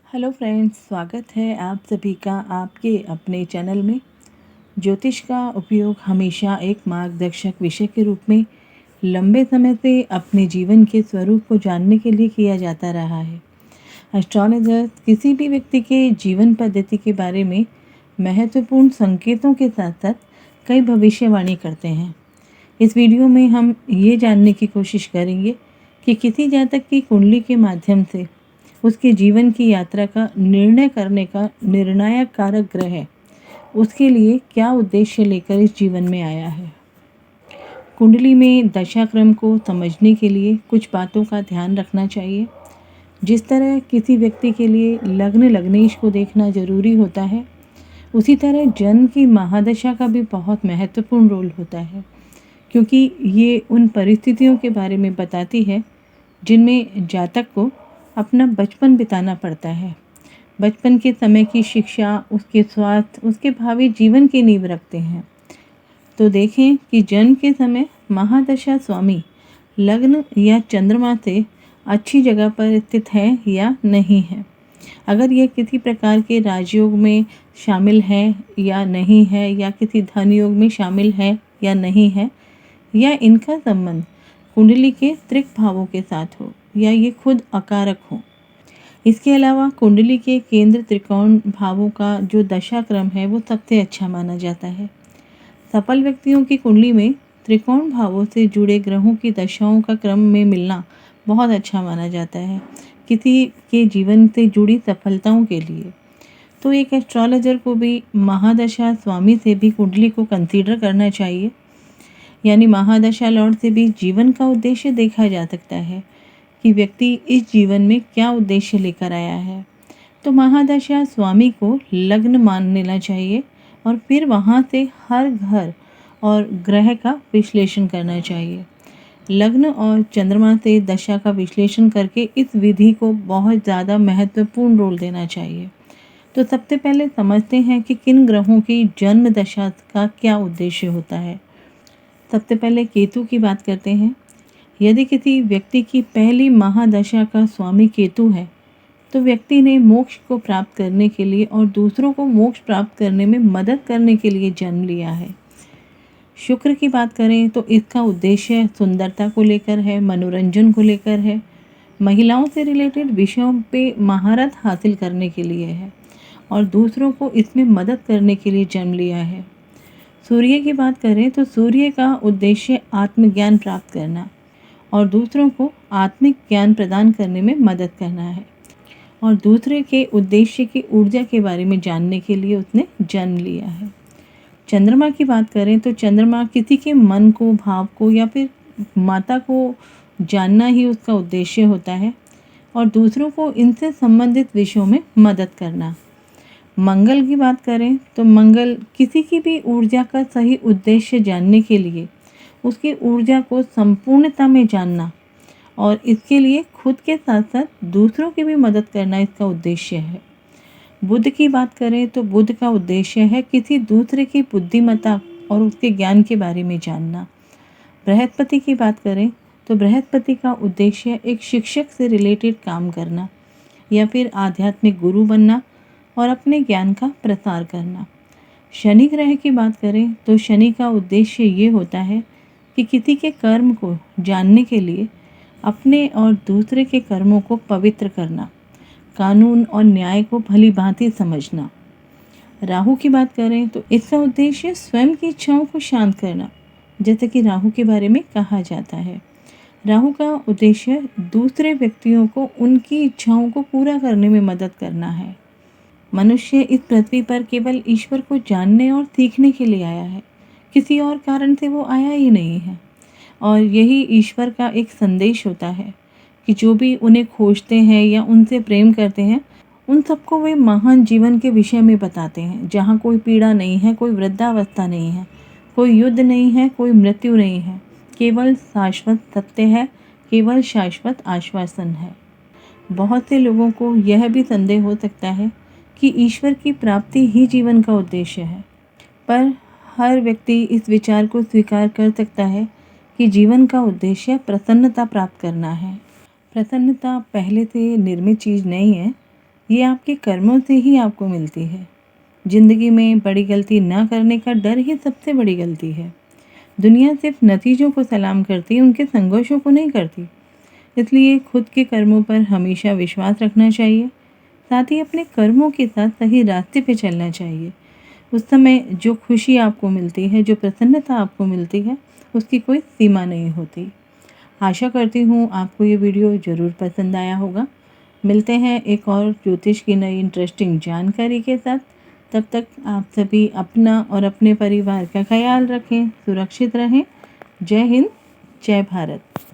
Hello friends, स्वागत है आप सभी का आपके अपने चैनल में। ज्योतिष का उपयोग हमेशा एक मार्गदर्शक विषय के रूप में लंबे समय से अपने जीवन के स्वरूप को जानने के लिए किया जाता रहा है। एस्ट्रोलॉजर किसी भी व्यक्ति के जीवन पद्धति के बारे में महत्वपूर्ण संकेतों के साथ साथ कई भविष्यवाणी करते हैं। इस वीडियो में हम ये जानने की कोशिश करेंगे कि किसी जातक की कुंडली के माध्यम से उसके जीवन की यात्रा का निर्णय करने का निर्णायक कारक ग्रह है, उसके लिए क्या उद्देश्य लेकर इस जीवन में आया है। कुंडली में दशाक्रम को समझने के लिए कुछ बातों का ध्यान रखना चाहिए। जिस तरह किसी व्यक्ति के लिए लग्न लग्नेश को देखना जरूरी होता है, उसी तरह जन्म की महादशा का भी बहुत महत्वपूर्ण रोल होता है, क्योंकि ये उन परिस्थितियों के बारे में बताती है जिनमें जातक को अपना बचपन बिताना पड़ता है। बचपन के समय की शिक्षा उसके स्वास्थ्य, उसके भावी जीवन की नींव रखते हैं। तो देखें कि जन्म के समय महादशा स्वामी लग्न या चंद्रमा से अच्छी जगह पर स्थित है या नहीं है। अगर यह किसी प्रकार के राजयोग में शामिल है या नहीं है, या किसी धन योग में शामिल है या नहीं है, या इनका संबंध कुंडली के त्रिक भावों के साथ हो, या ये खुद अकारक हो। इसके अलावा कुंडली के केंद्र त्रिकोण भावों का जो दशाक्रम है वो सबसे अच्छा माना जाता है। सफल व्यक्तियों की कुंडली में त्रिकोण भावों से जुड़े ग्रहों की दशाओं का क्रम में मिलना बहुत अच्छा माना जाता है किसी के जीवन से जुड़ी सफलताओं के लिए। तो एक एस्ट्रोलॉजर को भी महादशा स्वामी से भी कुंडली को कंसीडर करना चाहिए, यानी महादशा लॉर्ड से भी जीवन का उद्देश्य देखा जा सकता है कि व्यक्ति इस जीवन में क्या उद्देश्य लेकर आया है। तो महादशा स्वामी को लग्न मान लेना चाहिए और फिर वहाँ से हर घर और ग्रह का विश्लेषण करना चाहिए। लग्न और चंद्रमा से दशा का विश्लेषण करके इस विधि को बहुत ज़्यादा महत्वपूर्ण रोल देना चाहिए। तो सबसे पहले समझते हैं कि किन ग्रहों की जन्म दशा का क्या उद्देश्य होता है। सबसे पहले केतु की बात करते हैं। यदि किसी व्यक्ति की पहली महादशा का स्वामी केतु है, तो व्यक्ति ने मोक्ष को प्राप्त करने के लिए और दूसरों को मोक्ष प्राप्त करने में मदद करने के लिए जन्म लिया है। शुक्र की बात करें तो इसका उद्देश्य सुंदरता को लेकर है, मनोरंजन को लेकर है, महिलाओं से रिलेटेड विषयों पे महारत हासिल करने के लिए है और दूसरों को इसमें मदद करने के लिए जन्म लिया है। सूर्य की बात करें तो सूर्य का उद्देश्य आत्मज्ञान प्राप्त करना और दूसरों को आत्मिक ज्ञान प्रदान करने में मदद करना है, और दूसरे के उद्देश्य की ऊर्जा के बारे में जानने के लिए उसने जन्म लिया है। चंद्रमा की बात करें तो चंद्रमा किसी के मन को, भाव को या फिर माता को जानना ही उसका उद्देश्य होता है और दूसरों को इनसे संबंधित विषयों में मदद करना। मंगल की बात करें तो मंगल किसी की भी ऊर्जा का सही उद्देश्य जानने के लिए उसकी ऊर्जा को संपूर्णता में जानना और इसके लिए खुद के साथ साथ दूसरों की भी मदद करना इसका उद्देश्य है। बुध की बात करें तो बुध का उद्देश्य है किसी दूसरे की बुद्धिमत्ता और उसके ज्ञान के बारे में जानना। बृहस्पति की बात करें तो बृहस्पति का उद्देश्य एक शिक्षक से रिलेटेड काम करना या फिर आध्यात्मिक गुरु बनना और अपने ज्ञान का प्रसार करना। शनि ग्रह की बात करें तो शनि का उद्देश्य ये होता है कि किसी के कर्म को जानने के लिए अपने और दूसरे के कर्मों को पवित्र करना, कानून और न्याय को भली भांति समझना। राहु की बात करें तो इसका उद्देश्य स्वयं की इच्छाओं को शांत करना, जैसे कि राहु के बारे में कहा जाता है। राहु का उद्देश्य दूसरे व्यक्तियों को उनकी इच्छाओं को पूरा करने में मदद करना है। मनुष्य इस पृथ्वी पर केवल ईश्वर को जानने और सीखने के लिए आया है, किसी और कारण से वो आया ही नहीं है। और यही ईश्वर का एक संदेश होता है कि जो भी उन्हें खोजते हैं या उनसे प्रेम करते हैं, उन सबको वे महान जीवन के विषय में बताते हैं, जहाँ कोई पीड़ा नहीं है, कोई वृद्धावस्था नहीं है, कोई युद्ध नहीं है, कोई मृत्यु नहीं है, केवल शाश्वत सत्य है, केवल शाश्वत आश्वासन है। बहुत से लोगों को यह भी संदेह हो सकता है कि ईश्वर की प्राप्ति ही जीवन का उद्देश्य है, पर हर व्यक्ति इस विचार को स्वीकार कर सकता है कि जीवन का उद्देश्य प्रसन्नता प्राप्त करना है। प्रसन्नता पहले से निर्मित चीज़ नहीं है, ये आपके कर्मों से ही आपको मिलती है। ज़िंदगी में बड़ी गलती ना करने का डर ही सबसे बड़ी गलती है। दुनिया सिर्फ नतीजों को सलाम करती है, उनके संघर्षों को नहीं करती। इसलिए खुद के कर्मों पर हमेशा विश्वास रखना चाहिए, साथ ही अपने कर्मों के साथ सही रास्ते पे चलना चाहिए। उस समय जो खुशी आपको मिलती है, जो प्रसन्नता आपको मिलती है, उसकी कोई सीमा नहीं होती। आशा करती हूँ आपको ये वीडियो ज़रूर पसंद आया होगा। मिलते हैं एक और ज्योतिष की नई इंटरेस्टिंग जानकारी के साथ। तब तक आप सभी अपना और अपने परिवार का ख्याल रखें, सुरक्षित रहें। जय हिंद, जय भारत।